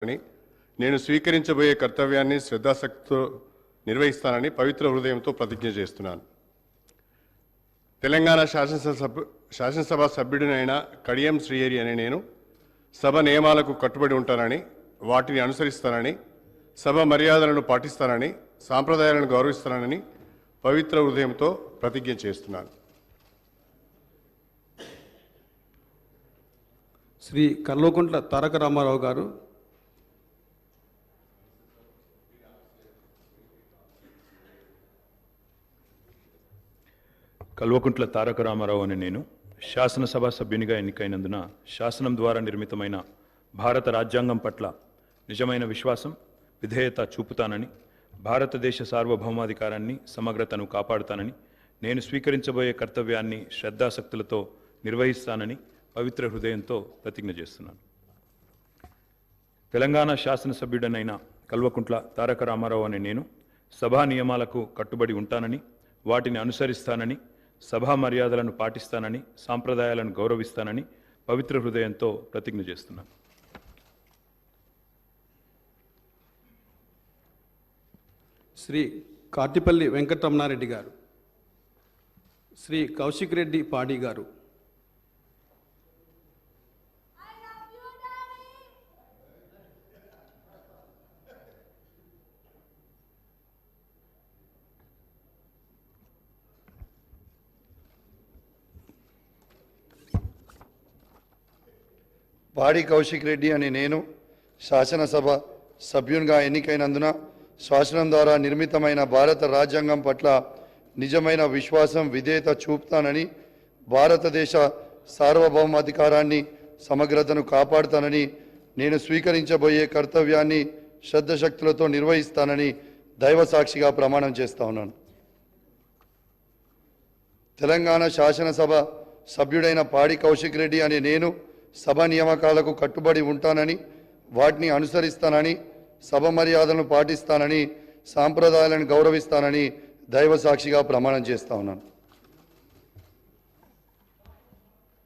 నేను స్వీకరించబోయే కర్తవ్యాన్ని శ్రద్ధాశక్తితో నిర్వహిస్తానని పవిత్ర హృదయంతో ప్రతిజ్ఞ చేస్తున్నాను. తెలంగాణ శాసనసభ సభ్యుడినైన కడియం శ్రీహరి అనే నేను సభ నియమాలకు కట్టుబడి ఉంటానని, వాటిని అనుసరిస్తానని, సభ మర్యాదలను పాటిస్తానని, సాంప్రదాయాలను గౌరవిస్తానని పవిత్ర హృదయంతో ప్రతిజ్ఞ చేస్తున్నాను. శ్రీ కల్వకుంట్ల తారక రామారావు గారు కల్వకుంట్ల తారక రామారావు అనే నేను శాసనసభ సభ్యునిగా ఎన్నికైనందున శాసనం ద్వారా నిర్మితమైన భారత రాజ్యాంగం పట్ల నిజమైన విశ్వాసం, విధేయత చూపుతానని, భారతదేశ సార్వభౌమాధికారాన్ని, సమగ్రతను కాపాడుతానని, నేను స్వీకరించబోయే కర్తవ్యాన్ని శ్రద్ధాశక్తులతో నిర్వహిస్తానని పవిత్ర హృదయంతో ప్రతిజ్ఞ చేస్తున్నాను. తెలంగాణ శాసనసభ్యుడనైన కల్వకుంట్ల తారక రామారావు అనే నేను సభా నియమాలకు కట్టుబడి ఉంటానని, వాటిని అనుసరిస్తానని, సభా మర్యాదలను పాటిస్తానని, సాంప్రదాయాలను గౌరవిస్తానని పవిత్ర హృదయంతో ప్రతిజ్ఞ చేస్తున్నాను. శ్రీ కార్తిపల్లి వెంకటరమణారెడ్డి గారు, శ్రీ కౌశిక్ రెడ్డి పాడి గారు, పాడి కౌశిక్ రెడ్డి అనే నేను శాసనసభ సభ్యునిగా ఎన్నికైనందున శాసనం ద్వారా నిర్మితమైన భారత రాజ్యాంగం పట్ల నిజమైన విశ్వాసం, విధేయత చూపుతానని, భారతదేశ సార్వభౌమాధికారాన్ని, సమగ్రతను కాపాడుతానని, నేను స్వీకరించబోయే కర్తవ్యాన్ని శ్రద్ధశక్తులతో నిర్వహిస్తానని దైవ సాక్షిగా ప్రమాణం చేస్తా ఉన్నాను. తెలంగాణ శాసనసభ సభ్యుడైన పాడి కౌశిక్ రెడ్డి అనే నేను సభ నియామకాలకు కట్టుబడి ఉంటానని, వాటిని అనుసరిస్తానని, సభ మర్యాదలను పాటిస్తానని, సాంప్రదాయాలను గౌరవిస్తానని దైవ సాక్షిగా ప్రమాణం చేస్తా ఉన్నాను.